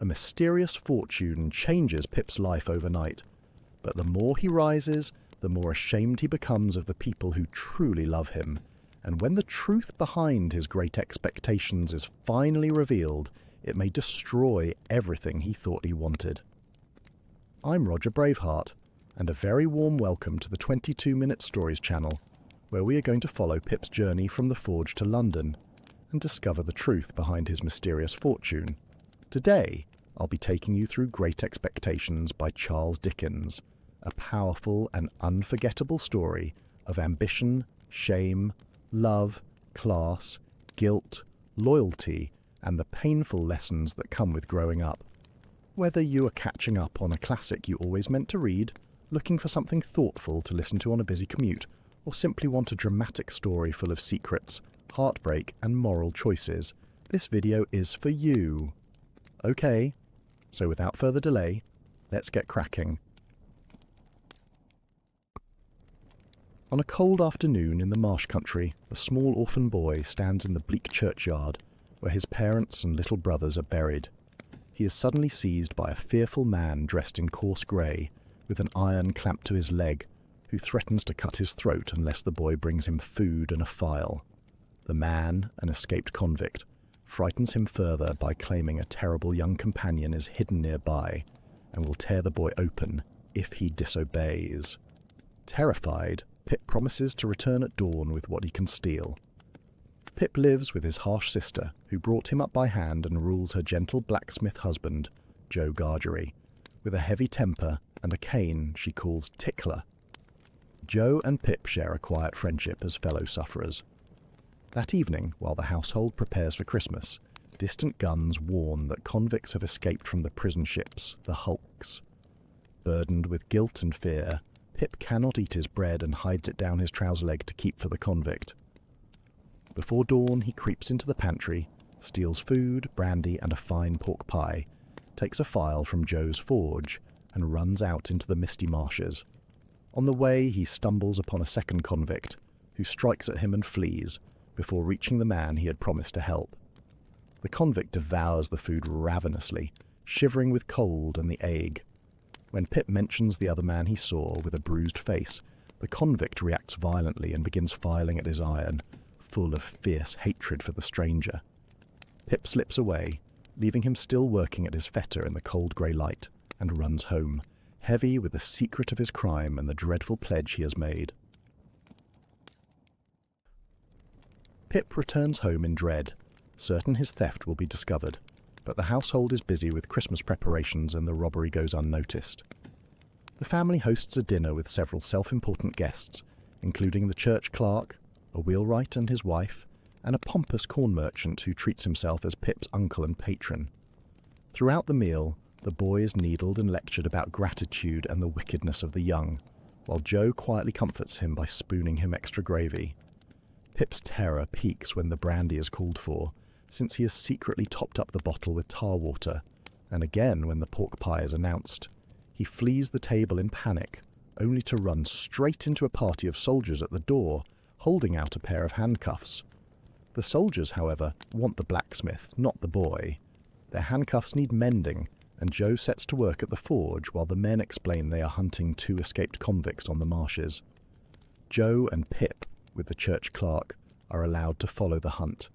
A mysterious fortune changes Pip's life overnight, but the more he rises, the more ashamed he becomes of the people who truly love him, and when the truth behind his great expectations is finally revealed, it may destroy everything he thought he wanted. I'm Roger Braveheart, and a very warm welcome to the 22-Minute Stories channel, where we are going to follow Pip's journey from the forge to London and discover the truth behind his mysterious fortune. Today, I'll be taking you through Great Expectations by Charles Dickens, a powerful and unforgettable story of ambition, shame, love, class, guilt, loyalty, and the painful lessons that come with growing up. Whether you are catching up on a classic you always meant to read, looking for something thoughtful to listen to on a busy commute, or simply want a dramatic story full of secrets, heartbreak, and moral choices, this video is for you. Okay, so without further delay, let's get cracking. On a cold afternoon in the Marsh country, a small orphan boy stands in the bleak churchyard where his parents and little brothers are buried. He is suddenly seized by a fearful man dressed in coarse grey, with an iron clamped to his leg, who threatens to cut his throat unless the boy brings him food and a file. The man, an escaped convict, frightens him further by claiming a terrible young companion is hidden nearby and will tear the boy open if he disobeys. Terrified, Pip promises to return at dawn with what he can steal. Pip lives with his harsh sister, who brought him up by hand and rules her gentle blacksmith husband, Joe Gargery, with a heavy temper and a cane she calls Tickler. Joe and Pip share a quiet friendship as fellow sufferers. That evening, while the household prepares for Christmas, distant guns warn that convicts have escaped from the prison ships, the hulks. Burdened with guilt and fear, Pip cannot eat his bread and hides it down his trouser leg to keep for the convict. Before dawn, he creeps into the pantry, steals food, brandy, and a fine pork pie, takes a file from Joe's forge, and runs out into the misty marshes. On the way, he stumbles upon a second convict, who strikes at him and flees, before reaching the man he had promised to help. The convict devours the food ravenously, shivering with cold and the ague. When Pip mentions the other man he saw with a bruised face, the convict reacts violently and begins filing at his iron, full of fierce hatred for the stranger. Pip slips away, leaving him still working at his fetter in the cold grey light, and runs home, heavy with the secret of his crime and the dreadful pledge he has made. Pip returns home in dread, certain his theft will be discovered, but the household is busy with Christmas preparations and the robbery goes unnoticed. The family hosts a dinner with several self-important guests, including the church clerk, a wheelwright and his wife, and a pompous corn merchant who treats himself as Pip's uncle and patron. Throughout the meal, the boy is needled and lectured about gratitude and the wickedness of the young, while Joe quietly comforts him by spooning him extra gravy. Pip's terror peaks when the brandy is called for, since he has secretly topped up the bottle with tar water, and again when the pork pie is announced. He flees the table in panic, only to run straight into a party of soldiers at the door, holding out a pair of handcuffs. The soldiers, however, want the blacksmith, not the boy. Their handcuffs need mending, and Joe sets to work at the forge while the men explain they are hunting 2 escaped convicts on the marshes. Joe and Pip, with the church clerk, are allowed to follow the hunt.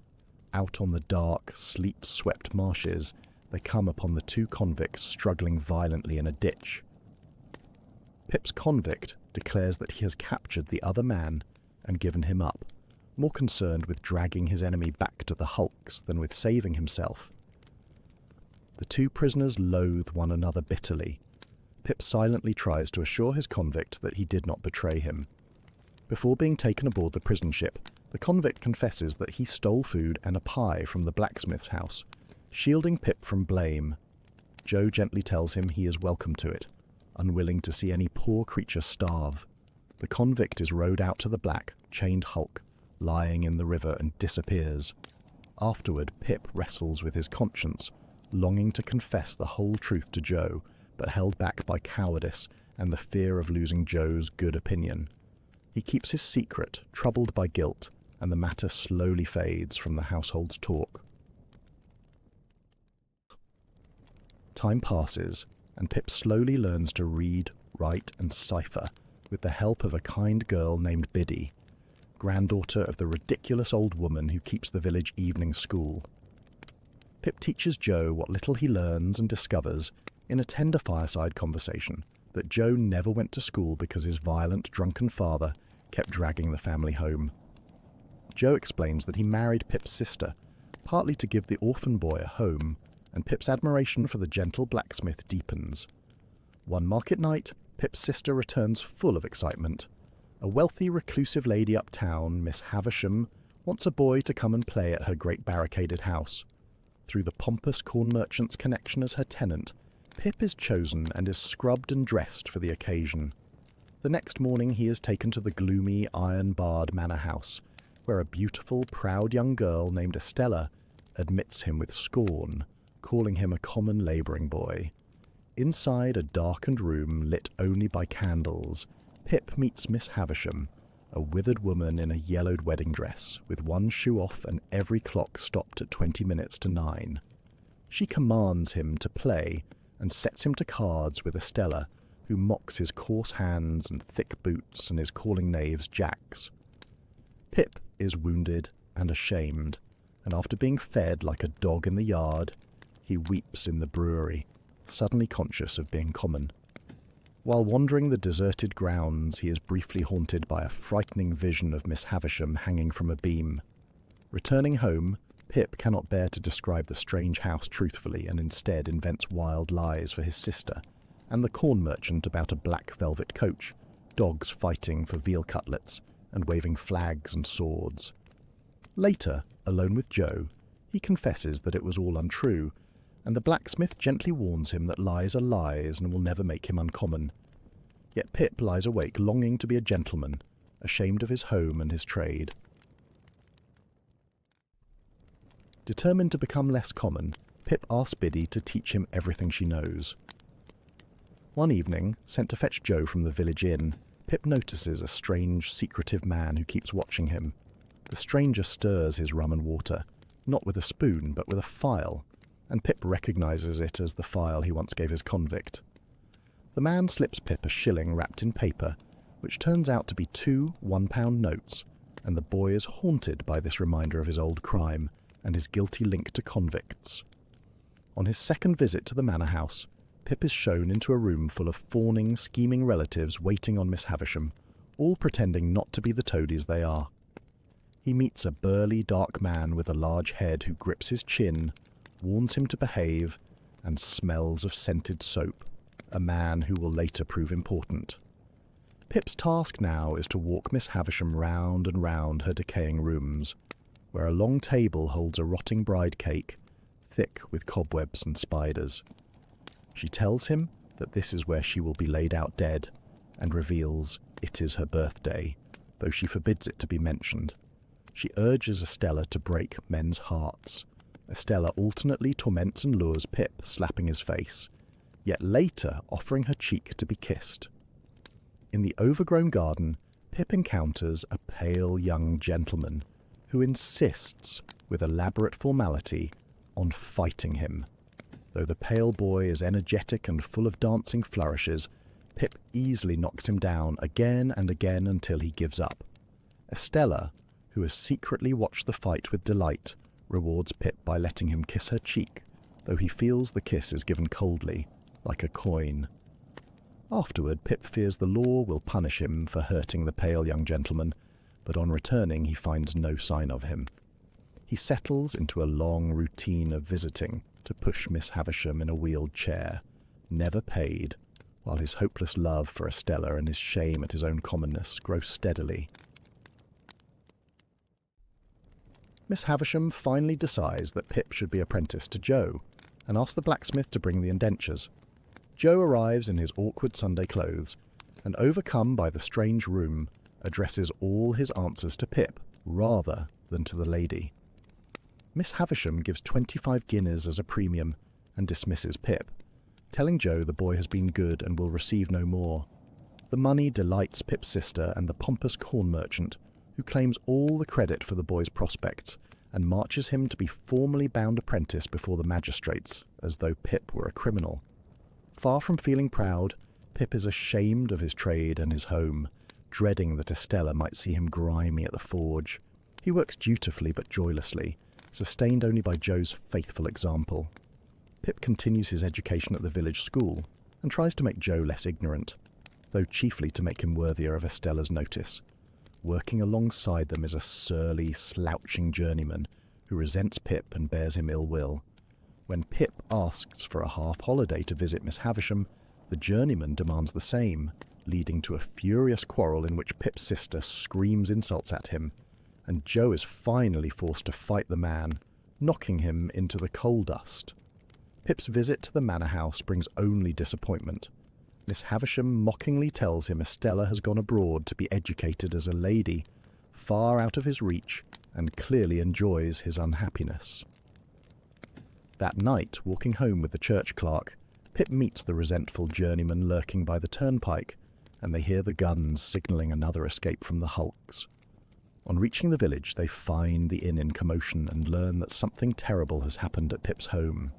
Out on the dark, sleet-swept marshes, they come upon the 2 convicts struggling violently in a ditch. Pip's convict declares that he has captured the other man and given him up, more concerned with dragging his enemy back to the hulks than with saving himself. The 2 prisoners loathe one another bitterly. Pip silently tries to assure his convict that he did not betray him. Before being taken aboard the prison ship, the convict confesses that he stole food and a pie from the blacksmith's house, shielding Pip from blame. Joe gently tells him he is welcome to it, unwilling to see any poor creature starve. The convict is rowed out to the black, chained hulk, lying in the river, and disappears. Afterward, Pip wrestles with his conscience, longing to confess the whole truth to Joe, but held back by cowardice and the fear of losing Joe's good opinion. He keeps his secret, troubled by guilt, and the matter slowly fades from the household's talk. Time passes, and Pip slowly learns to read, write and cipher with the help of a kind girl named Biddy, granddaughter of the ridiculous old woman who keeps the village evening school. Pip teaches Joe what little he learns and discovers in a tender fireside conversation that Joe never went to school because his violent, drunken father kept dragging the family home. Joe explains that he married Pip's sister, partly to give the orphan boy a home, and Pip's admiration for the gentle blacksmith deepens. One market night, Pip's sister returns full of excitement. A wealthy, reclusive lady uptown, Miss Havisham, wants a boy to come and play at her great barricaded house. Through the pompous corn merchant's connection as her tenant, Pip is chosen and is scrubbed and dressed for the occasion. The next morning he is taken to the gloomy, iron-barred manor house, where a beautiful, proud young girl named Estella admits him with scorn, calling him a common labouring boy. Inside a darkened room lit only by candles, Pip meets Miss Havisham, a withered woman in a yellowed wedding dress, with one shoe off and every clock stopped at 20 minutes to 9. She commands him to play and sets him to cards with Estella, who mocks his coarse hands and thick boots and his calling knaves jacks. Pip is wounded and ashamed, and after being fed like a dog in the yard, he weeps in the brewery, suddenly conscious of being common. While wandering the deserted grounds, he is briefly haunted by a frightening vision of Miss Havisham hanging from a beam. Returning home, Pip cannot bear to describe the strange house truthfully and instead invents wild lies for his sister and the corn merchant about a black velvet coach, dogs fighting for veal cutlets, and waving flags and swords. Later, alone with Joe, he confesses that it was all untrue, and the blacksmith gently warns him that lies are lies and will never make him uncommon. Yet Pip lies awake longing to be a gentleman, ashamed of his home and his trade. Determined to become less common, Pip asks Biddy to teach him everything she knows. One evening, sent to fetch Joe from the village inn, Pip notices a strange, secretive man who keeps watching him. The stranger stirs his rum and water, not with a spoon but with a file, and Pip recognises it as the file he once gave his convict. The man slips Pip a shilling wrapped in paper, which turns out to be 2 £1 notes, and the boy is haunted by this reminder of his old crime and his guilty link to convicts. On his second visit to the manor house, Pip is shown into a room full of fawning, scheming relatives waiting on Miss Havisham, all pretending not to be the toadies they are. He meets a burly, dark man with a large head who grips his chin, warns him to behave, and smells of scented soap, a man who will later prove important. Pip's task now is to walk Miss Havisham round and round her decaying rooms, where a long table holds a rotting bride cake, thick with cobwebs and spiders. She tells him that this is where she will be laid out dead, and reveals it is her birthday, though she forbids it to be mentioned. She urges Estella to break men's hearts. Estella alternately torments and lures Pip, slapping his face, yet later offering her cheek to be kissed. In the overgrown garden, Pip encounters a pale young gentleman who insists, with elaborate formality, on fighting him. Though the pale boy is energetic and full of dancing flourishes, Pip easily knocks him down again and again until he gives up. Estella, who has secretly watched the fight with delight, rewards Pip by letting him kiss her cheek, though he feels the kiss is given coldly, like a coin. Afterward, Pip fears the law will punish him for hurting the pale young gentleman, but on returning he finds no sign of him. He settles into a long routine of visiting to push Miss Havisham in a wheeled chair, never paid, while his hopeless love for Estella and his shame at his own commonness grow steadily. Miss Havisham finally decides that Pip should be apprenticed to Joe, and asks the blacksmith to bring the indentures. Joe arrives in his awkward Sunday clothes, and overcome by the strange room, addresses all his answers to Pip, rather than to the lady. Miss Havisham gives 25 guineas as a premium, and dismisses Pip, telling Joe the boy has been good and will receive no more. The money delights Pip's sister and the pompous corn merchant, who claims all the credit for the boy's prospects, and marches him to be formally bound apprentice before the magistrates, as though Pip were a criminal. Far from feeling proud, Pip is ashamed of his trade and his home, dreading that Estella might see him grimy at the forge. He works dutifully but joylessly, sustained only by Joe's faithful example. Pip continues his education at the village school, and tries to make Joe less ignorant, though chiefly to make him worthier of Estella's notice. Working alongside them is a surly, slouching journeyman who resents Pip and bears him ill will. When Pip asks for a half-holiday to visit Miss Havisham, the journeyman demands the same, leading to a furious quarrel in which Pip's sister screams insults at him, and Joe is finally forced to fight the man, knocking him into the coal dust. Pip's visit to the manor house brings only disappointment. Miss Havisham mockingly tells him Estella has gone abroad to be educated as a lady, far out of his reach, and clearly enjoys his unhappiness. That night, walking home with the church clerk, Pip meets the resentful journeyman lurking by the turnpike, and they hear the guns signalling another escape from the hulks. On reaching the village, they find the inn in commotion and learn that something terrible has happened at Pip's home.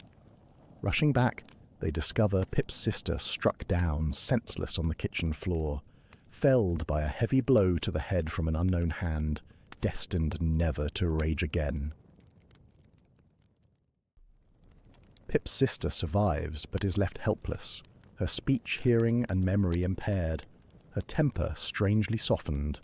Rushing back, they discover Pip's sister struck down, senseless on the kitchen floor, felled by a heavy blow to the head from an unknown hand, destined never to rage again. Pip's sister survives, but is left helpless, her speech, hearing, and memory impaired, her temper strangely softened.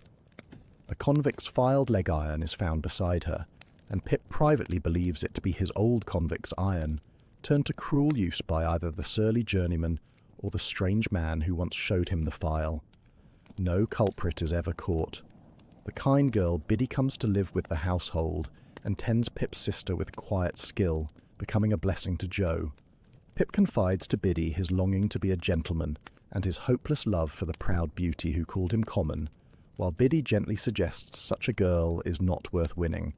A convict's filed leg iron is found beside her, and Pip privately believes it to be his old convict's iron, turned to cruel use by either the surly journeyman or the strange man who once showed him the file. No culprit is ever caught. The kind girl Biddy comes to live with the household and tends Pip's sister with quiet skill, becoming a blessing to Joe. Pip confides to Biddy his longing to be a gentleman and his hopeless love for the proud beauty who called him common, while Biddy gently suggests such a girl is not worth winning.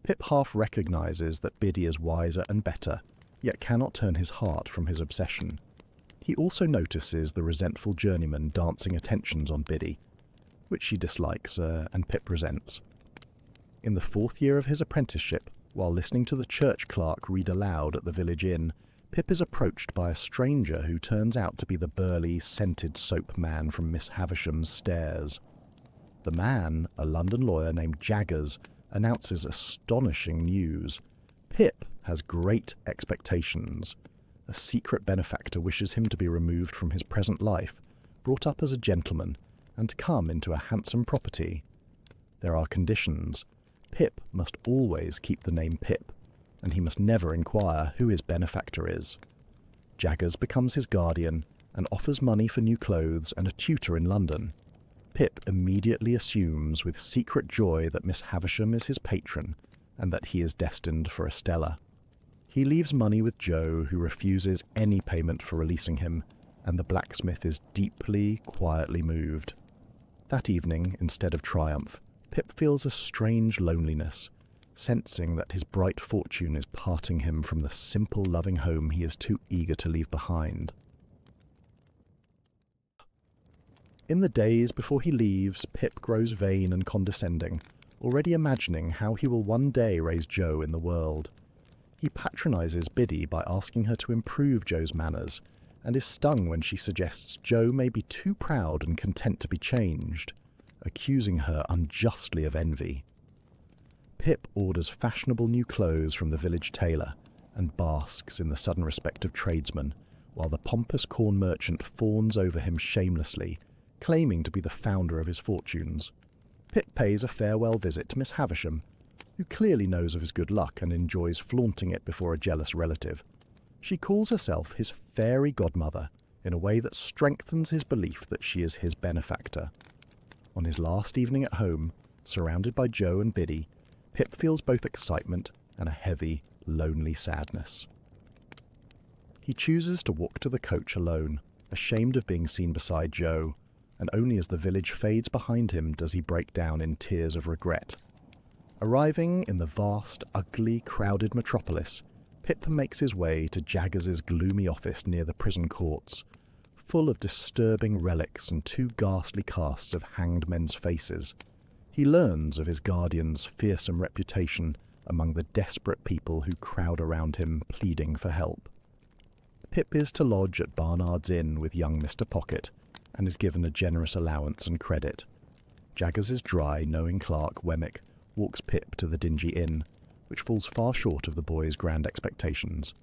Pip half recognises that Biddy is wiser and better, yet cannot turn his heart from his obsession. He also notices the resentful journeyman dancing attentions on Biddy, which she dislikes and Pip resents. In the 4th year of his apprenticeship, while listening to the church clerk read aloud at the village inn, Pip is approached by a stranger who turns out to be the burly, scented soap man from Miss Havisham's stairs. The man, a London lawyer named Jaggers, announces astonishing news. Pip has great expectations. A secret benefactor wishes him to be removed from his present life, brought up as a gentleman, and to come into a handsome property. There are conditions. Pip must always keep the name Pip, and he must never inquire who his benefactor is. Jaggers becomes his guardian and offers money for new clothes and a tutor in London. Pip immediately assumes with secret joy that Miss Havisham is his patron and that he is destined for Estella. He leaves money with Joe, who refuses any payment for releasing him, and the blacksmith is deeply, quietly moved. That evening, instead of triumph, Pip feels a strange loneliness, sensing that his bright fortune is parting him from the simple, loving home he is too eager to leave behind. In the days before he leaves, Pip grows vain and condescending, already imagining how he will one day raise Joe in the world. He patronises Biddy by asking her to improve Joe's manners, and is stung when she suggests Joe may be too proud and content to be changed, accusing her unjustly of envy. Pip orders fashionable new clothes from the village tailor, and basks in the sudden respect of tradesmen, while the pompous corn merchant fawns over him shamelessly, claiming to be the founder of his fortunes. Pip pays a farewell visit to Miss Havisham, who clearly knows of his good luck and enjoys flaunting it before a jealous relative. She calls herself his fairy godmother in a way that strengthens his belief that she is his benefactor. On his last evening at home, surrounded by Joe and Biddy, Pip feels both excitement and a heavy, lonely sadness. He chooses to walk to the coach alone, ashamed of being seen beside Joe, and only as the village fades behind him does he break down in tears of regret. Arriving in the vast, ugly, crowded metropolis, Pip makes his way to Jaggers's gloomy office near the prison courts, full of disturbing relics and two ghastly casts of hanged men's faces. He learns of his guardian's fearsome reputation among the desperate people who crowd around him pleading for help. Pip is to lodge at Barnard's Inn with young Mr. Pocket, and is given a generous allowance and credit. Jaggers' dry, knowing clerk, Wemmick, walks Pip to the dingy inn, which falls far short of the boy's grand expectations.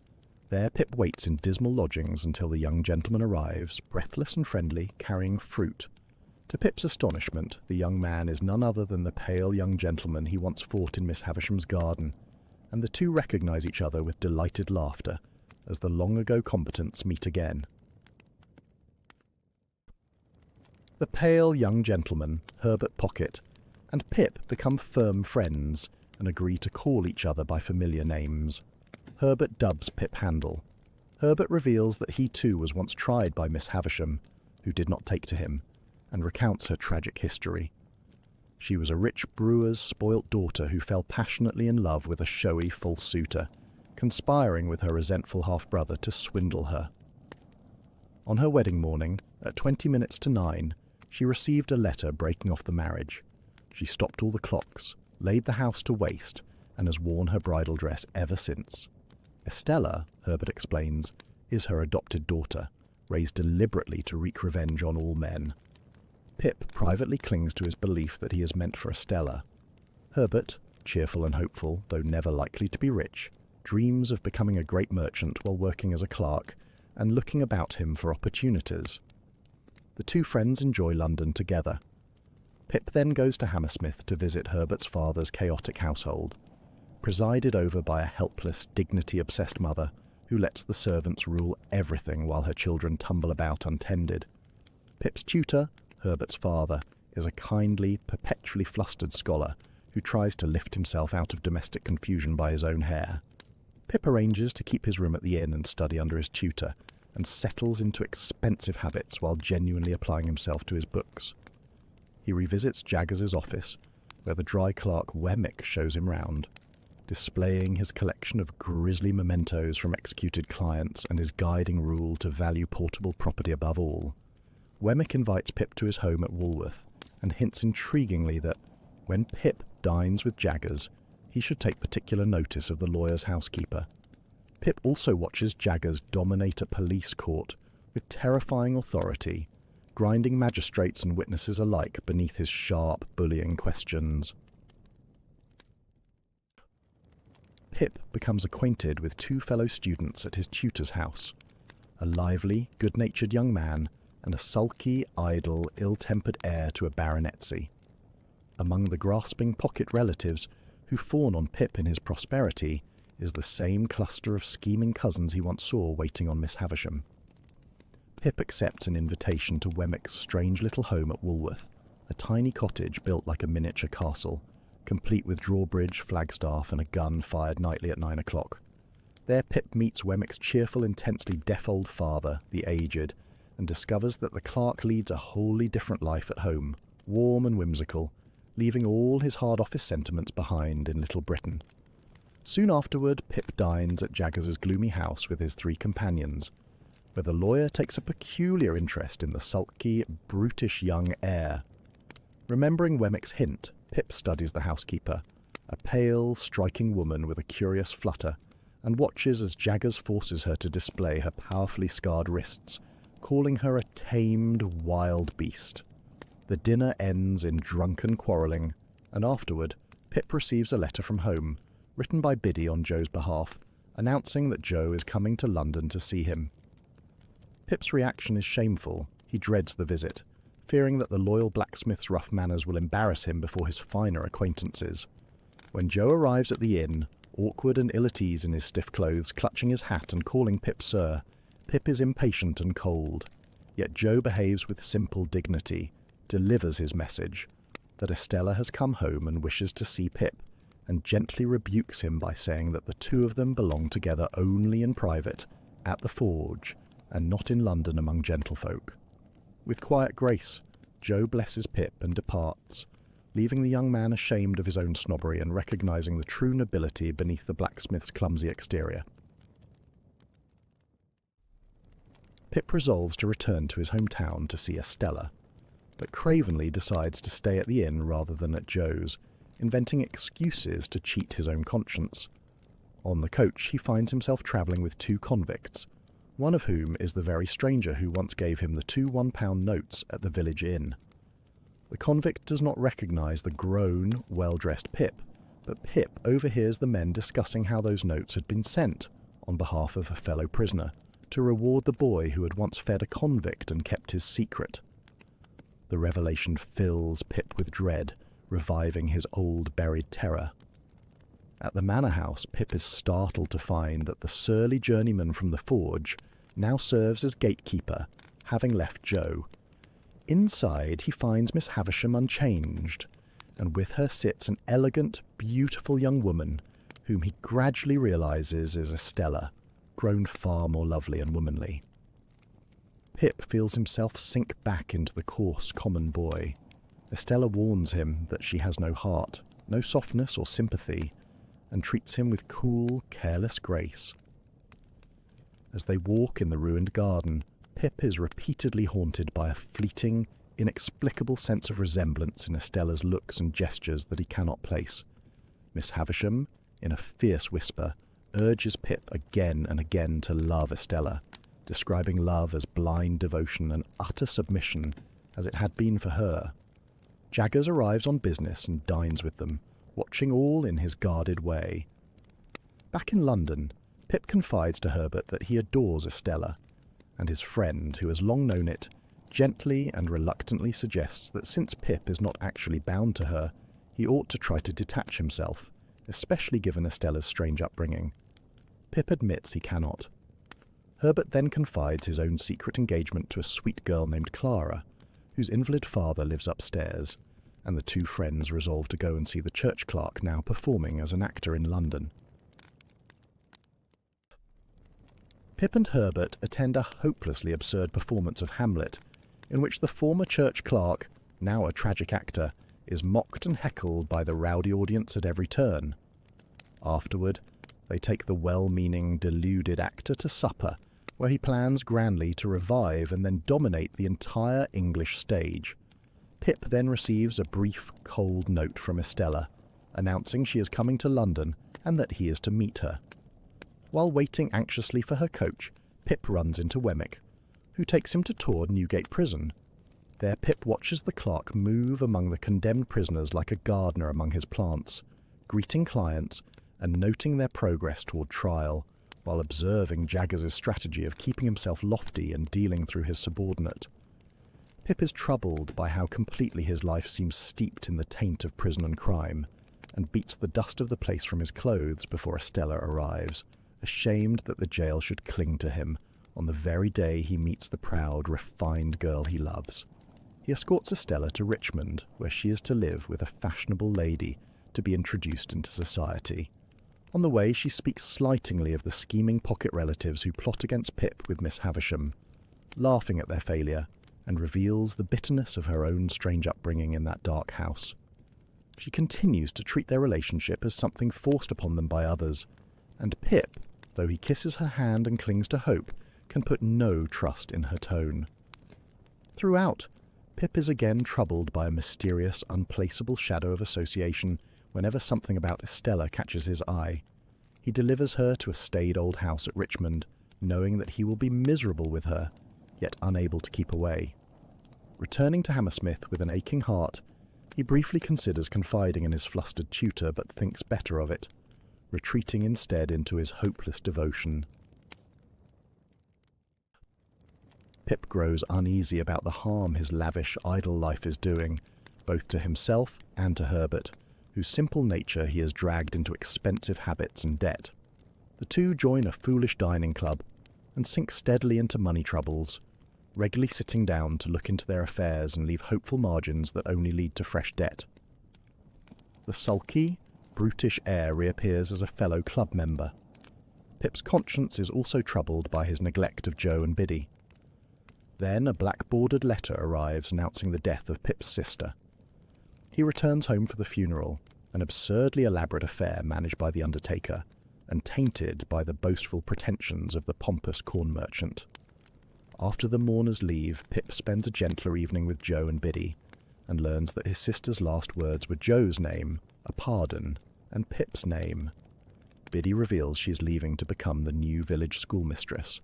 There Pip waits in dismal lodgings until the young gentleman arrives, breathless and friendly, carrying fruit. To Pip's astonishment, the young man is none other than the pale young gentleman he once fought in Miss Havisham's garden, and the two recognise each other with delighted laughter, as the long-ago combatants meet again. The pale young gentleman, Herbert Pocket, and Pip become firm friends, and agree to call each other by familiar names. Herbert dubs Pip Handel. Herbert reveals that he too was once tried by Miss Havisham, who did not take to him, and recounts her tragic history. She was a rich brewer's spoilt daughter who fell passionately in love with a showy false suitor, conspiring with her resentful half-brother to swindle her. On her wedding morning, at 20 minutes to 9, she received a letter breaking off the marriage. She stopped all the clocks, laid the house to waste, and has worn her bridal dress ever since. Estella, Herbert explains, is her adopted daughter, raised deliberately to wreak revenge on all men. Pip privately clings to his belief that he is meant for Estella. Herbert, cheerful and hopeful, though never likely to be rich, dreams of becoming a great merchant while working as a clerk and looking about him for opportunities. The two friends enjoy London together. Pip then goes to Hammersmith to visit Herbert's father's chaotic household, presided over by a helpless, dignity-obsessed mother who lets the servants rule everything while her children tumble about untended. Pip's tutor, Herbert's father, is a kindly, perpetually flustered scholar who tries to lift himself out of domestic confusion by his own hair. Pip arranges to keep his room at the inn and study under his tutor, and settles into expensive habits while genuinely applying himself to his books. He revisits Jaggers' office, where the dry clerk Wemmick shows him round, displaying his collection of grisly mementos from executed clients and his guiding rule to value portable property above all. Wemmick invites Pip to his home at Woolworth, and hints intriguingly that, when Pip dines with Jaggers, he should take particular notice of the lawyer's housekeeper. Pip also watches Jaggers dominate a police court with terrifying authority, grinding magistrates and witnesses alike beneath his sharp, bullying questions. Pip becomes acquainted with two fellow students at his tutor's house, a lively, good-natured young man and a sulky, idle, ill-tempered heir to a baronetcy. Among the grasping Pocket relatives who fawn on Pip in his prosperity is the same cluster of scheming cousins he once saw waiting on Miss Havisham. Pip accepts an invitation to Wemmick's strange little home at Woolworth, a tiny cottage built like a miniature castle, complete with drawbridge, flagstaff, and a gun fired nightly at 9 o'clock. There Pip meets Wemmick's cheerful, intensely deaf old father, the aged, and discovers that the clerk leads a wholly different life at home, warm and whimsical, leaving all his hard office sentiments behind in Little Britain. Soon afterward, Pip dines at Jaggers' gloomy house with his three companions, where the lawyer takes a peculiar interest in the sulky, brutish young heir. Remembering Wemmick's hint, Pip studies the housekeeper, a pale, striking woman with a curious flutter, and watches as Jaggers forces her to display her powerfully scarred wrists, calling her a tamed, wild beast. The dinner ends in drunken quarrelling, and afterward, Pip receives a letter from home, written by Biddy on Joe's behalf, announcing that Joe is coming to London to see him. Pip's reaction is shameful. He dreads the visit, fearing that the loyal blacksmith's rough manners will embarrass him before his finer acquaintances. When Joe arrives at the inn, awkward and ill at ease in his stiff clothes, clutching his hat and calling Pip sir, Pip is impatient and cold, yet Joe behaves with simple dignity, delivers his message, that Estella has come home and wishes to see Pip, and gently rebukes him by saying that the two of them belong together only in private, at the forge, and not in London among gentlefolk. With quiet grace, Joe blesses Pip and departs, leaving the young man ashamed of his own snobbery and recognising the true nobility beneath the blacksmith's clumsy exterior. Pip resolves to return to his hometown to see Estella, but cravenly decides to stay at the inn rather than at Joe's, inventing excuses to cheat his own conscience. On the coach, he finds himself travelling with two convicts, one of whom is the very stranger who once gave him the two £1 notes at the village inn. The convict does not recognise the grown, well-dressed Pip, but Pip overhears the men discussing how those notes had been sent, on behalf of a fellow prisoner, to reward the boy who had once fed a convict and kept his secret. The revelation fills Pip with dread, reviving his old buried terror. At the manor house, Pip is startled to find that the surly journeyman from the forge now serves as gatekeeper, having left Joe. Inside, he finds Miss Havisham unchanged, and with her sits an elegant, beautiful young woman, whom he gradually realises is Estella, grown far more lovely and womanly. Pip feels himself sink back into the coarse, common boy. Estella warns him that she has no heart, no softness or sympathy, and treats him with cool, careless grace. As they walk in the ruined garden, Pip is repeatedly haunted by a fleeting, inexplicable sense of resemblance in Estella's looks and gestures that he cannot place. Miss Havisham, in a fierce whisper, urges Pip again and again to love Estella, describing love as blind devotion and utter submission, as it had been for her. Jaggers arrives on business and dines with them, watching all in his guarded way. Back in London, Pip confides to Herbert that he adores Estella, and his friend, who has long known it, gently and reluctantly suggests that since Pip is not actually bound to her, he ought to try to detach himself, especially given Estella's strange upbringing. Pip admits he cannot. Herbert then confides his own secret engagement to a sweet girl named Clara, whose invalid father lives upstairs, and the two friends resolve to go and see the church clerk now performing as an actor in London. Pip and Herbert attend a hopelessly absurd performance of Hamlet, in which the former church clerk, now a tragic actor, is mocked and heckled by the rowdy audience at every turn. Afterward, they take the well-meaning, deluded actor to supper, where he plans grandly to revive and then dominate the entire English stage. Pip then receives a brief, cold note from Estella, announcing she is coming to London and that he is to meet her. While waiting anxiously for her coach, Pip runs into Wemmick, who takes him to tour Newgate prison. There Pip watches the clerk move among the condemned prisoners like a gardener among his plants, greeting clients and noting their progress toward trial, while observing Jaggers' strategy of keeping himself lofty and dealing through his subordinate. Pip is troubled by how completely his life seems steeped in the taint of prison and crime, and beats the dust of the place from his clothes before Estella arrives, ashamed that the jail should cling to him on the very day he meets the proud, refined girl he loves. He escorts Estella to Richmond, where she is to live with a fashionable lady to be introduced into society. On the way, she speaks slightingly of the scheming pocket relatives who plot against Pip with Miss Havisham, laughing at their failure, and reveals the bitterness of her own strange upbringing in that dark house. She continues to treat their relationship as something forced upon them by others, and Pip, though he kisses her hand and clings to hope, can put no trust in her tone. Throughout, Pip is again troubled by a mysterious, unplaceable shadow of association whenever something about Estella catches his eye. He delivers her to a staid old house at Richmond, knowing that he will be miserable with her, yet unable to keep away. Returning to Hammersmith with an aching heart, he briefly considers confiding in his flustered tutor, but thinks better of it, retreating instead into his hopeless devotion. Pip grows uneasy about the harm his lavish, idle life is doing, both to himself and to Herbert, whose simple nature he has dragged into expensive habits and debt. The two join a foolish dining club, and sink steadily into money troubles, regularly sitting down to look into their affairs and leave hopeful margins that only lead to fresh debt. The sulky, brutish heir reappears as a fellow club member. Pip's conscience is also troubled by his neglect of Joe and Biddy. Then a black-bordered letter arrives announcing the death of Pip's sister. He returns home for the funeral, an absurdly elaborate affair managed by the undertaker, and tainted by the boastful pretensions of the pompous corn merchant. After the mourners leave, Pip spends a gentler evening with Joe and Biddy, and learns that his sister's last words were Joe's name, a pardon, and Pip's name. Biddy reveals she's leaving to become the new village schoolmistress.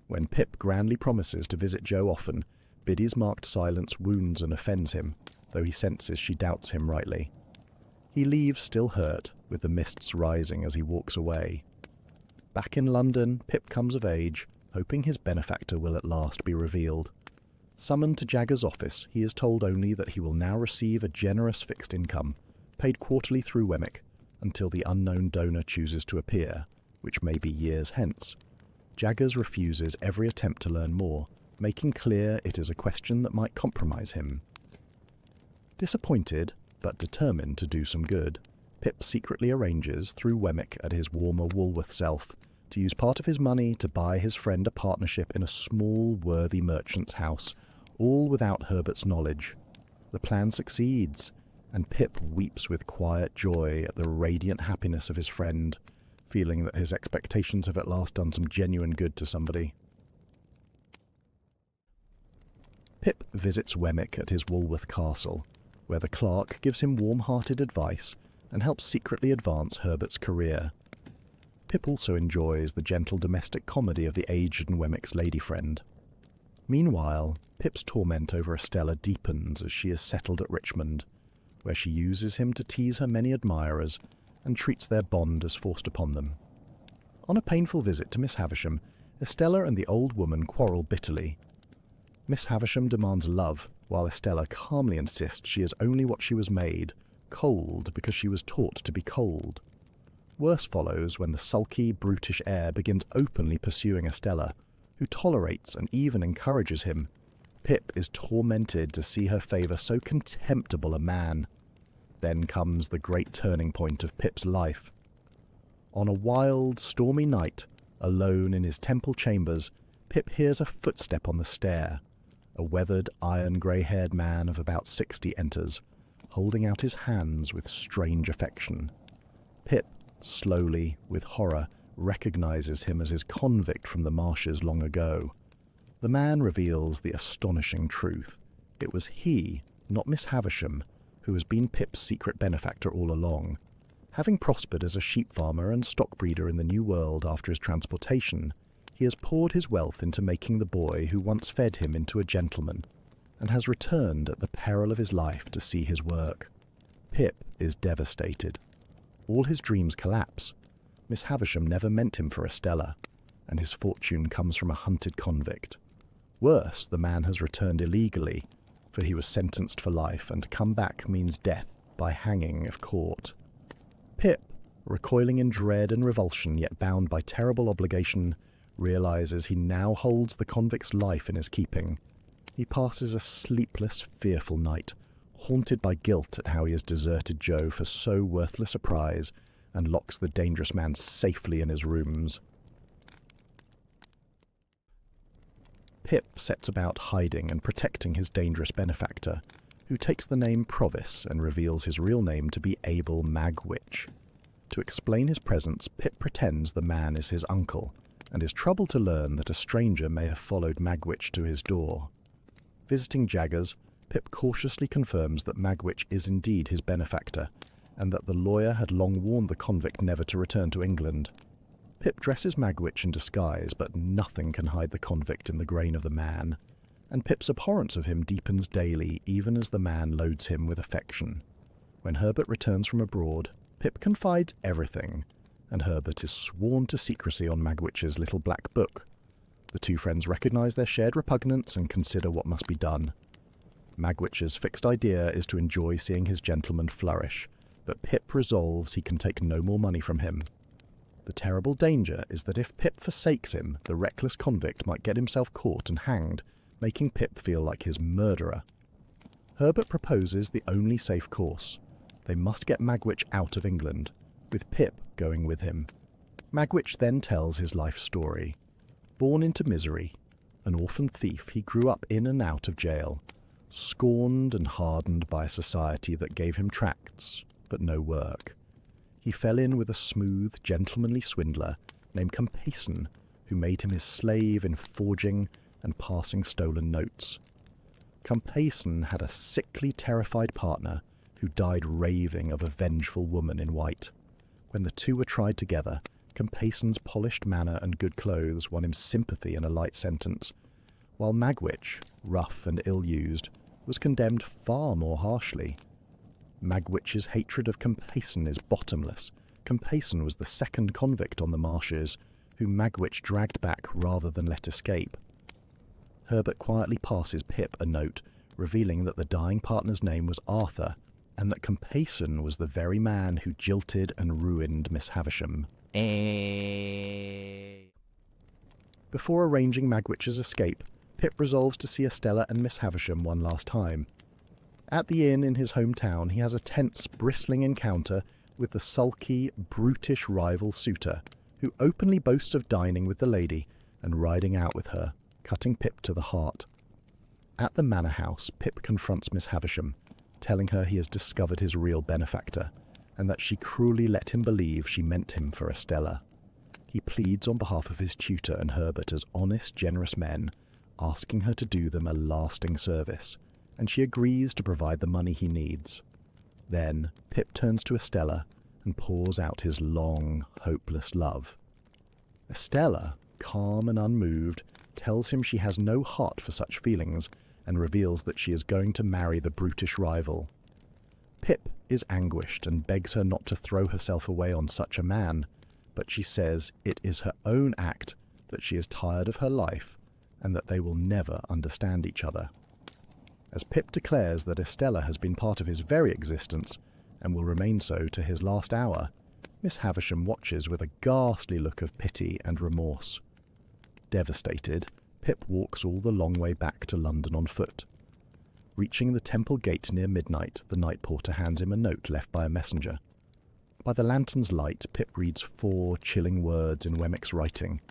When Pip grandly promises to visit Joe often, Biddy's marked silence wounds and offends him, though he senses she doubts him rightly. He leaves still hurt, with the mists rising as he walks away. Back in London, Pip comes of age, hoping his benefactor will at last be revealed. Summoned to Jagger's office, he is told only that he will now receive a generous fixed income, paid quarterly through Wemmick, until the unknown donor chooses to appear, which may be years hence. Jaggers refuses every attempt to learn more, making clear it is a question that might compromise him. Disappointed, but determined to do some good, Pip secretly arranges, through Wemmick at his warmer Woolworth self, to use part of his money to buy his friend a partnership in a small, worthy merchant's house, all without Herbert's knowledge. The plan succeeds, and Pip weeps with quiet joy at the radiant happiness of his friend, feeling that his expectations have at last done some genuine good to somebody. Pip visits Wemmick at his Woolworth castle, where the clerk gives him warm-hearted advice and helps secretly advance Herbert's career. Pip also enjoys the gentle domestic comedy of the aged and Wemmick's lady friend. Meanwhile, Pip's torment over Estella deepens as she is settled at Richmond, where she uses him to tease her many admirers and treats their bond as forced upon them. On a painful visit to Miss Havisham, Estella and the old woman quarrel bitterly. Miss Havisham demands love, while Estella calmly insists she is only what she was made, cold because she was taught to be cold. Worse follows when the sulky, brutish heir begins openly pursuing Estella, who tolerates and even encourages him. Pip is tormented to see her favour so contemptible a man. Then comes the great turning point of Pip's life. On a wild, stormy night, alone in his temple chambers, Pip hears a footstep on the stair. A weathered, iron-grey-haired man of about 60 enters, holding out his hands with strange affection. Pip, slowly, with horror, recognizes him as his convict from the Marshes long ago. The man reveals the astonishing truth. It was he, not Miss Havisham, who has been Pip's secret benefactor all along. Having prospered as a sheep farmer and stock breeder in the New World after his transportation, he has poured his wealth into making the boy who once fed him into a gentleman, and has returned at the peril of his life to see his work. Pip is devastated. All his dreams collapse. Miss Havisham never meant him for Estella, and his fortune comes from a hunted convict. Worse, the man has returned illegally, for he was sentenced for life, and to come back means death by hanging if caught. Pip, recoiling in dread and revulsion, yet bound by terrible obligation, realizes he now holds the convict's life in his keeping. He passes a sleepless, fearful night, haunted by guilt at how he has deserted Joe for so worthless a prize, and locks the dangerous man safely in his rooms. Pip sets about hiding and protecting his dangerous benefactor, who takes the name Provis and reveals his real name to be Abel Magwitch. To explain his presence, Pip pretends the man is his uncle, and is troubled to learn that a stranger may have followed Magwitch to his door. Visiting Jaggers, Pip cautiously confirms that Magwitch is indeed his benefactor, and that the lawyer had long warned the convict never to return to England. Pip dresses Magwitch in disguise, but nothing can hide the convict in the grain of the man, and Pip's abhorrence of him deepens daily even as the man loads him with affection. When Herbert returns from abroad, Pip confides everything, and Herbert is sworn to secrecy on Magwitch's little black book. The two friends recognise their shared repugnance and consider what must be done. Magwitch's fixed idea is to enjoy seeing his gentleman flourish, but Pip resolves he can take no more money from him. The terrible danger is that if Pip forsakes him, the reckless convict might get himself caught and hanged, making Pip feel like his murderer. Herbert proposes the only safe course. They must get Magwitch out of England, with Pip going with him. Magwitch then tells his life story. Born into misery, an orphan thief, he grew up in and out of jail, scorned and hardened by a society that gave him tracts, but no work. He fell in with a smooth, gentlemanly swindler named Compayson, who made him his slave in forging and passing stolen notes. Compayson had a sickly, terrified partner who died raving of a vengeful woman in white. When the two were tried together, Compason's polished manner and good clothes won him sympathy and a light sentence, while Magwitch, rough and ill-used, was condemned far more harshly. Magwitch's hatred of Compason is bottomless. Compason was the second convict on the marshes, whom Magwitch dragged back rather than let escape. Herbert quietly passes Pip a note, revealing that the dying partner's name was Arthur, and that Compason was the very man who jilted and ruined Miss Havisham. Before arranging Magwitch's escape, Pip resolves to see Estella and Miss Havisham one last time. At the inn in his hometown, he has a tense, bristling encounter with the sulky, brutish rival suitor, who openly boasts of dining with the lady and riding out with her, cutting Pip to the heart. At the manor house, Pip confronts Miss Havisham, telling her he has discovered his real benefactor, and that she cruelly let him believe she meant him for Estella. He pleads on behalf of his tutor and Herbert as honest, generous men, asking her to do them a lasting service, and she agrees to provide the money he needs. Then Pip turns to Estella and pours out his long, hopeless love. Estella, calm and unmoved, tells him she has no heart for such feelings and reveals that she is going to marry the brutish rival. Pip is anguished and begs her not to throw herself away on such a man, but she says it is her own act, that she is tired of her life, and that they will never understand each other. As Pip declares that Estella has been part of his very existence, and will remain so to his last hour, Miss Havisham watches with a ghastly look of pity and remorse. Devastated, Pip walks all the long way back to London on foot. Reaching the Temple Gate near midnight, the night porter hands him a note left by a messenger. By the lantern's light, Pip reads 4 chilling words in Wemmick's writing.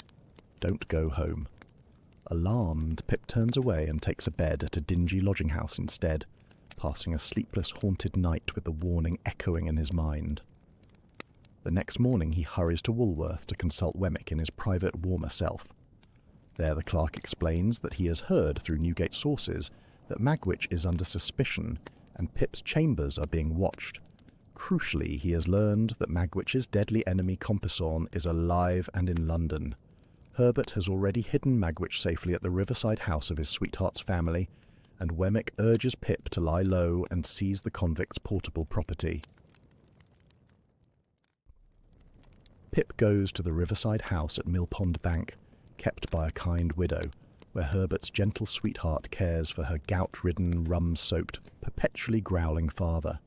"Don't go home." Alarmed, Pip turns away and takes a bed at a dingy lodging-house instead, passing a sleepless, haunted night with the warning echoing in his mind. The next morning he hurries to Woolworth to consult Wemmick in his private, warmer self. There the clerk explains that he has heard through Newgate sources that Magwitch is under suspicion and Pip's chambers are being watched. Crucially, he has learned that Magwitch's deadly enemy Compeyson is alive and in London. Herbert has already hidden Magwitch safely at the riverside house of his sweetheart's family, and Wemmick urges Pip to lie low and seize the convict's portable property. Pip goes to the riverside house at Millpond Bank, kept by a kind widow, where Herbert's gentle sweetheart cares for her gout-ridden, rum-soaked, perpetually growling father.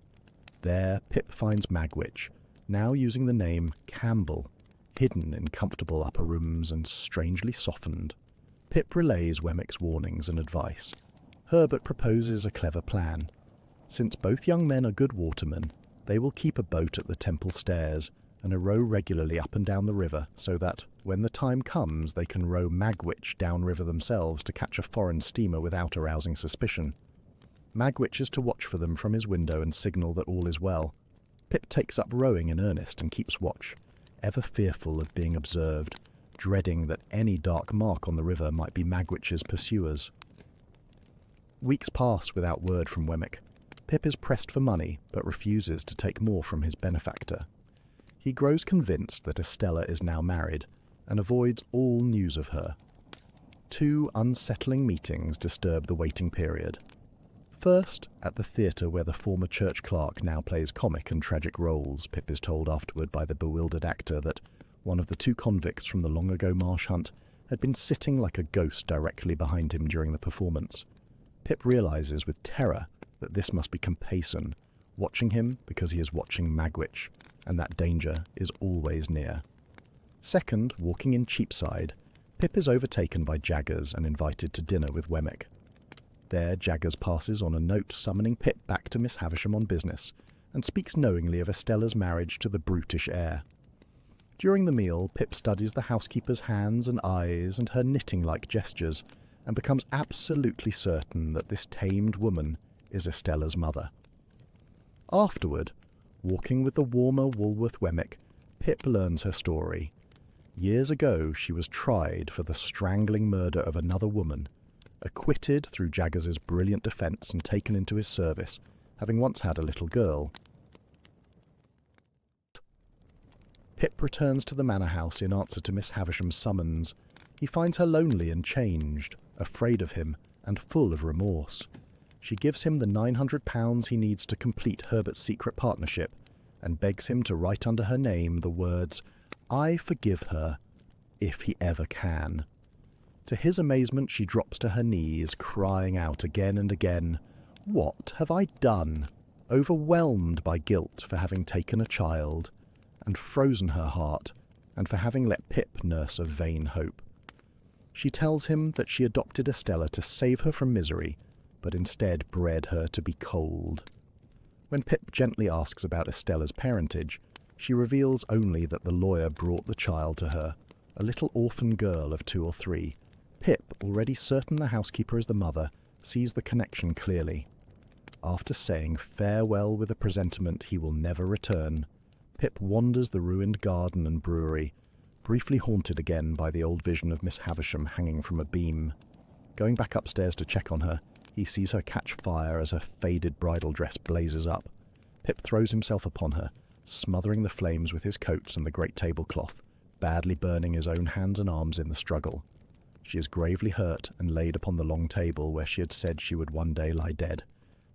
There Pip finds Magwitch, now using the name Campbell, hidden in comfortable upper rooms and strangely softened. Pip relays Wemmick's warnings and advice. Herbert proposes a clever plan. Since both young men are good watermen, they will keep a boat at the temple stairs and row regularly up and down the river so that, when the time comes, they can row Magwitch downriver themselves to catch a foreign steamer without arousing suspicion. Magwitch is to watch for them from his window and signal that all is well. Pip takes up rowing in earnest and keeps watch, ever fearful of being observed, dreading that any dark mark on the river might be Magwitch's pursuers. Weeks pass without word from Wemmick. Pip is pressed for money, but refuses to take more from his benefactor. He grows convinced that Estella is now married, and avoids all news of her. 2 unsettling meetings disturb the waiting period. First, at the theatre where the former church clerk now plays comic and tragic roles, Pip is told afterward by the bewildered actor that one of the 2 convicts from the long-ago Marsh hunt had been sitting like a ghost directly behind him during the performance. Pip realises with terror that this must be Compeyson, watching him because he is watching Magwitch, and that danger is always near. Second, walking in Cheapside, Pip is overtaken by Jaggers and invited to dinner with Wemmick. There Jaggers passes on a note summoning Pip back to Miss Havisham on business, and speaks knowingly of Estella's marriage to the brutish heir. During the meal, Pip studies the housekeeper's hands and eyes and her knitting-like gestures, and becomes absolutely certain that this tamed woman is Estella's mother. Afterward, walking with the warmer Woolworth Wemmick, Pip learns her story. Years ago she was tried for the strangling murder of another woman, acquitted through Jaggers's brilliant defence and taken into his service, having once had a little girl. Pip returns to the manor house in answer to Miss Havisham's summons. He finds her lonely and changed, afraid of him, and full of remorse. She gives him the £900 he needs to complete Herbert's secret partnership, and begs him to write under her name the words, "I forgive her," if he ever can. To his amazement, she drops to her knees, crying out again and again, "What have I done?" overwhelmed by guilt for having taken a child, and frozen her heart, and for having let Pip nurse a vain hope. She tells him that she adopted Estella to save her from misery, but instead bred her to be cold. When Pip gently asks about Estella's parentage, she reveals only that the lawyer brought the child to her, a little orphan girl of 2 or 3. Pip, already certain the housekeeper is the mother, sees the connection clearly. After saying farewell with a presentiment he will never return, Pip wanders the ruined garden and brewery, briefly haunted again by the old vision of Miss Havisham hanging from a beam. Going back upstairs to check on her, he sees her catch fire as her faded bridal dress blazes up. Pip throws himself upon her, smothering the flames with his coats and the great tablecloth, badly burning his own hands and arms in the struggle. She is gravely hurt and laid upon the long table where she had said she would one day lie dead,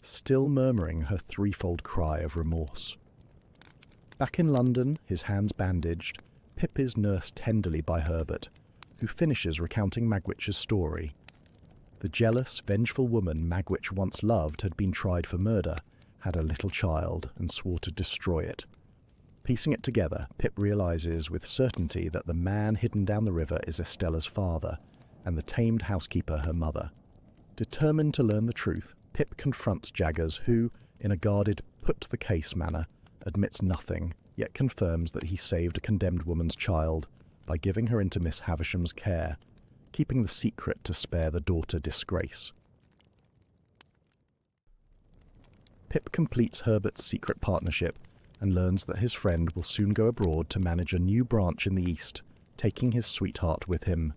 still murmuring her threefold cry of remorse. Back in London, his hands bandaged, Pip is nursed tenderly by Herbert, who finishes recounting Magwitch's story. The jealous, vengeful woman Magwitch once loved had been tried for murder, had a little child, and swore to destroy it. Piecing it together, Pip realizes with certainty that the man hidden down the river is Estella's father, and the tamed housekeeper her mother. Determined to learn the truth, Pip confronts Jaggers, who, in a guarded put-the-case manner, admits nothing, yet confirms that he saved a condemned woman's child by giving her into Miss Havisham's care, keeping the secret to spare the daughter disgrace. Pip completes Herbert's secret partnership and learns that his friend will soon go abroad to manage a new branch in the East, taking his sweetheart with him.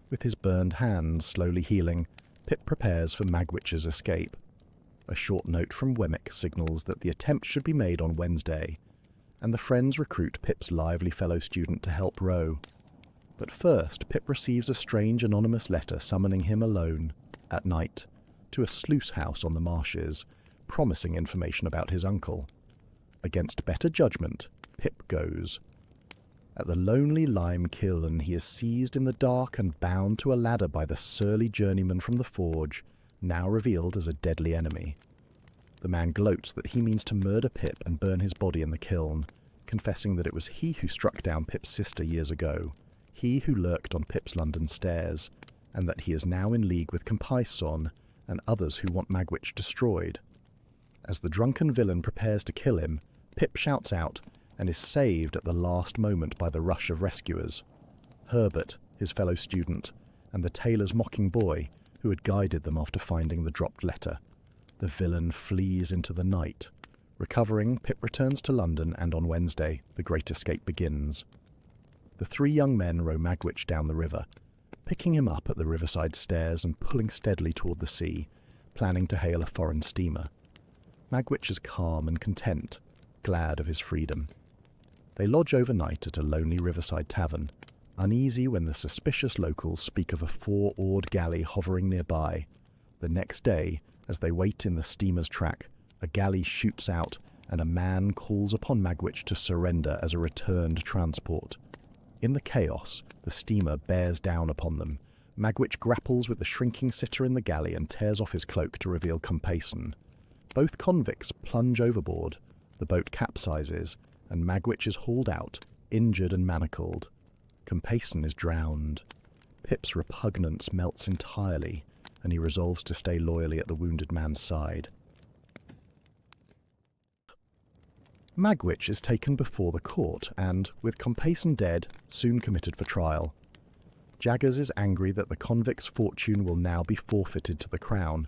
With his burned hands slowly healing, Pip prepares for Magwitch's escape. A short note from Wemmick signals that the attempt should be made on Wednesday, and the friends recruit Pip's lively fellow student to help row. But first, Pip receives a strange anonymous letter summoning him alone, at night, to a sluice house on the marshes, promising information about his uncle. Against better judgment, Pip goes. At the lonely lime kiln he is seized in the dark and bound to a ladder by the surly journeyman from the forge, now revealed as a deadly enemy. The man gloats that he means to murder Pip and burn his body in the kiln, confessing that it was he who struck down Pip's sister years ago, he who lurked on Pip's London stairs, and that he is now in league with Compeyson and others who want Magwitch destroyed. As the drunken villain prepares to kill him, Pip shouts out and is saved at the last moment by the rush of rescuers. Herbert, his fellow student, and the tailor's mocking boy, who had guided them after finding the dropped letter. The villain flees into the night. Recovering, Pip returns to London, and on Wednesday, the great escape begins. The 3 young men row Magwitch down the river, picking him up at the riverside stairs and pulling steadily toward the sea, planning to hail a foreign steamer. Magwitch is calm and content, glad of his freedom. They lodge overnight at a lonely riverside tavern, uneasy when the suspicious locals speak of a 4-oared galley hovering nearby. The next day, as they wait in the steamer's track, a galley shoots out and a man calls upon Magwitch to surrender as a returned transport. In the chaos, the steamer bears down upon them. Magwitch grapples with the shrinking sitter in the galley and tears off his cloak to reveal Compeyson. Both convicts plunge overboard, the boat capsizes, and Magwitch is hauled out, injured and manacled. Compeyson is drowned. Pip's repugnance melts entirely, and he resolves to stay loyally at the wounded man's side. Magwitch is taken before the court and, with Compeyson dead, soon committed for trial. Jaggers is angry that the convict's fortune will now be forfeited to the crown,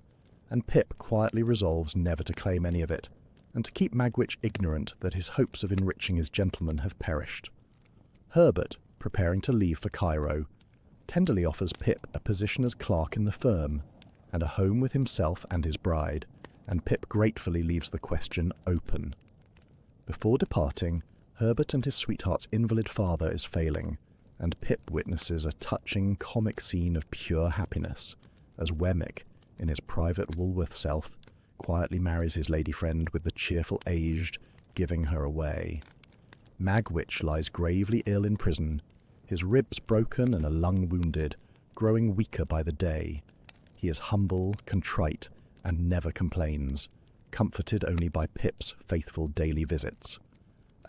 and Pip quietly resolves never to claim any of it, and to keep Magwitch ignorant that his hopes of enriching his gentleman have perished. Herbert, preparing to leave for Cairo, tenderly offers Pip a position as clerk in the firm, and a home with himself and his bride, and Pip gratefully leaves the question open. Before departing, Herbert and his sweetheart's invalid father is failing, and Pip witnesses a touching comic scene of pure happiness as Wemmick, in his private Woolworth self, quietly marries his lady friend with the cheerful aged, giving her away. Magwitch lies gravely ill in prison, his ribs broken and a lung wounded, growing weaker by the day. He is humble, contrite, and never complains, comforted only by Pip's faithful daily visits.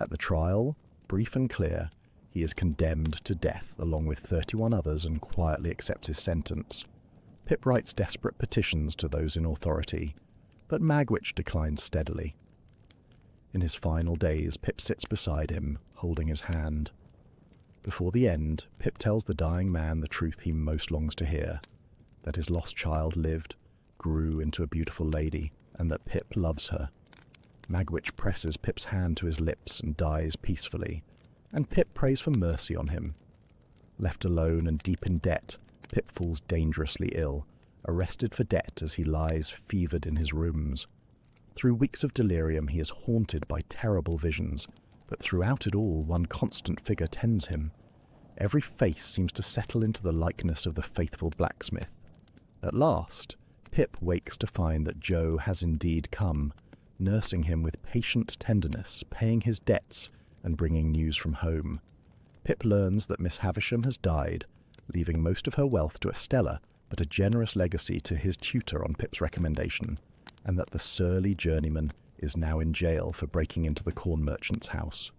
At the trial, brief and clear, he is condemned to death along with 31 others and quietly accepts his sentence. Pip writes desperate petitions to those in authority, but Magwitch declines steadily. In his final days, Pip sits beside him, holding his hand. Before the end, Pip tells the dying man the truth he most longs to hear, that his lost child lived, grew into a beautiful lady, and that Pip loves her. Magwitch presses Pip's hand to his lips and dies peacefully, and Pip prays for mercy on him. Left alone and deep in debt, Pip falls dangerously ill, arrested for debt as he lies fevered in his rooms. Through weeks of delirium he is haunted by terrible visions, but throughout it all one constant figure tends him. Every face seems to settle into the likeness of the faithful blacksmith. At last, Pip wakes to find that Joe has indeed come, nursing him with patient tenderness, paying his debts, and bringing news from home. Pip learns that Miss Havisham has died, leaving most of her wealth to Estella, but a generous legacy to his tutor on Pip's recommendation, and that the surly journeyman is now in jail for breaking into the corn merchant's house.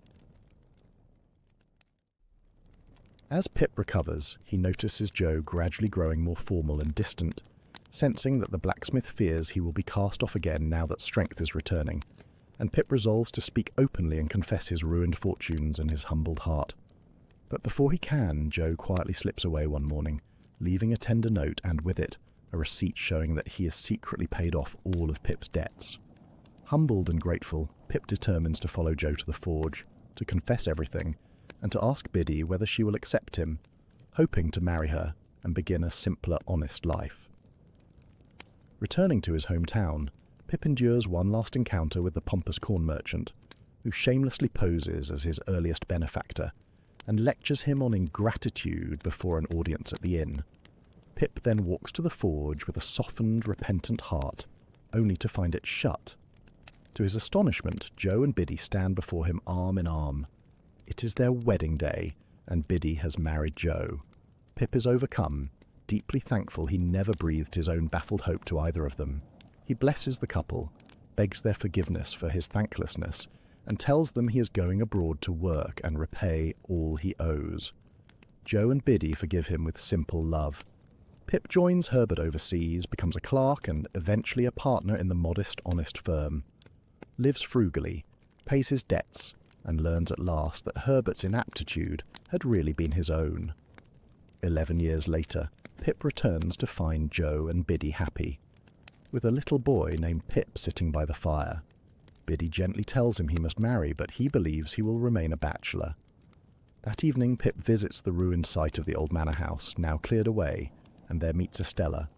As Pip recovers, he notices Joe gradually growing more formal and distant, sensing that the blacksmith fears he will be cast off again now that strength is returning, and Pip resolves to speak openly and confess his ruined fortunes and his humbled heart. But before he can, Joe quietly slips away one morning, leaving a tender note and with it a receipt showing that he has secretly paid off all of Pip's debts. Humbled and grateful, Pip determines to follow Joe to the forge, to confess everything, and to ask Biddy whether she will accept him, hoping to marry her and begin a simpler, honest life. Returning to his hometown, Pip endures one last encounter with the pompous corn merchant, who shamelessly poses as his earliest benefactor, and lectures him on ingratitude before an audience at the inn. Pip then walks to the forge with a softened, repentant heart, only to find it shut. To his astonishment, Joe and Biddy stand before him arm in arm. It is their wedding day, and Biddy has married Joe. Pip is overcome, deeply thankful he never breathed his own baffled hope to either of them. He blesses the couple, begs their forgiveness for his thanklessness, and tells them he is going abroad to work and repay all he owes. Joe and Biddy forgive him with simple love. Pip joins Herbert overseas, becomes a clerk, and eventually a partner in the modest, honest firm. Lives frugally, pays his debts, and learns at last that Herbert's inaptitude had really been his own. 11 years later, Pip returns to find Joe and Biddy happy, with a little boy named Pip sitting by the fire. Biddy gently tells him he must marry, but he believes he will remain a bachelor. That evening Pip visits the ruined site of the old manor house, now cleared away, and there meets Estella,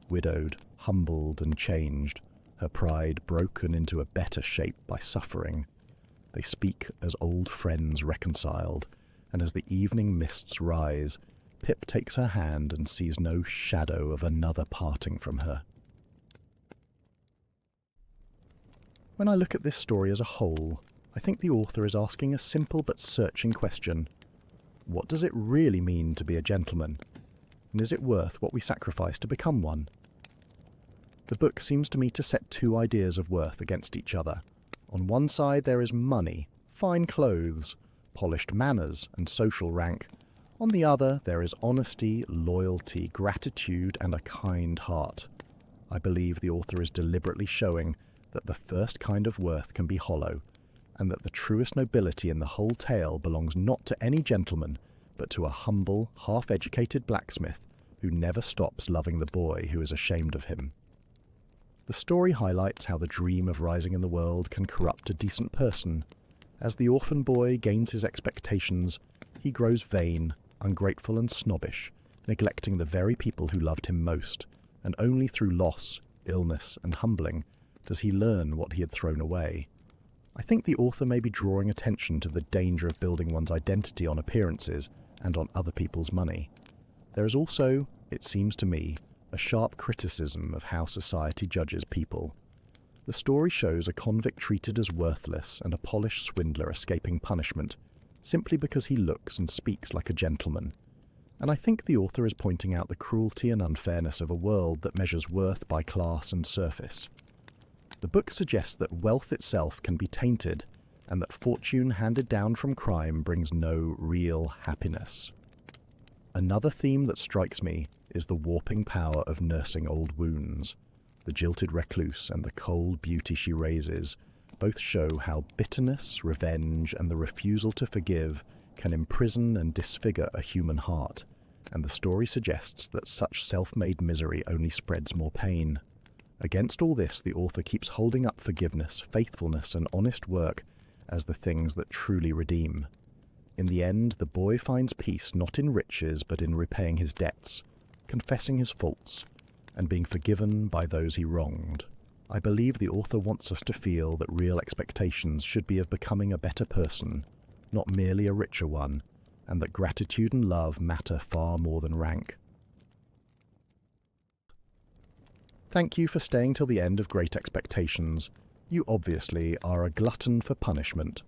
widowed, humbled and changed, her pride broken into a better shape by suffering. They speak as old friends reconciled, and as the evening mists rise, Pip takes her hand and sees no shadow of another parting from her. When I look at this story as a whole, I think the author is asking a simple but searching question. What does it really mean to be a gentleman? And is it worth what we sacrifice to become one? The book seems to me to set two ideas of worth against each other. On one side there is money, fine clothes, polished manners and social rank. On the other there is honesty, loyalty, gratitude and a kind heart. I believe the author is deliberately showing that the first kind of worth can be hollow, and that the truest nobility in the whole tale belongs not to any gentleman, but to a humble, half-educated blacksmith who never stops loving the boy who is ashamed of him. The story highlights how the dream of rising in the world can corrupt a decent person. As the orphan boy gains his expectations, he grows vain, ungrateful and snobbish, neglecting the very people who loved him most, and only through loss, illness and humbling Does he learn what he had thrown away? I think the author may be drawing attention to the danger of building one's identity on appearances and on other people's money. There is also, it seems to me, a sharp criticism of how society judges people. The story shows a convict treated as worthless and a polished swindler escaping punishment, simply because he looks and speaks like a gentleman. And I think the author is pointing out the cruelty and unfairness of a world that measures worth by class and surface. The book suggests that wealth itself can be tainted, and that fortune handed down from crime brings no real happiness. Another theme that strikes me is the warping power of nursing old wounds. The jilted recluse and the cold beauty she raises both show how bitterness, revenge, and the refusal to forgive can imprison and disfigure a human heart, and the story suggests that such self-made misery only spreads more pain. Against all this, the author keeps holding up forgiveness, faithfulness, and honest work as the things that truly redeem. In the end, the boy finds peace not in riches but in repaying his debts, confessing his faults, and being forgiven by those he wronged. I believe the author wants us to feel that real expectations should be of becoming a better person, not merely a richer one, and that gratitude and love matter far more than rank. Thank you for staying till the end of Great Expectations. You obviously are a glutton for punishment.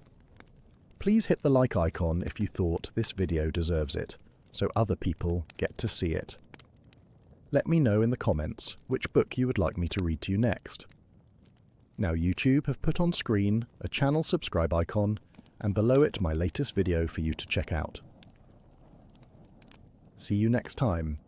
Please hit the like icon if you thought this video deserves it, so other people get to see it. Let me know in the comments which book you would like me to read to you next. Now YouTube have put on screen a channel subscribe icon, and below it my latest video for you to check out. See you next time.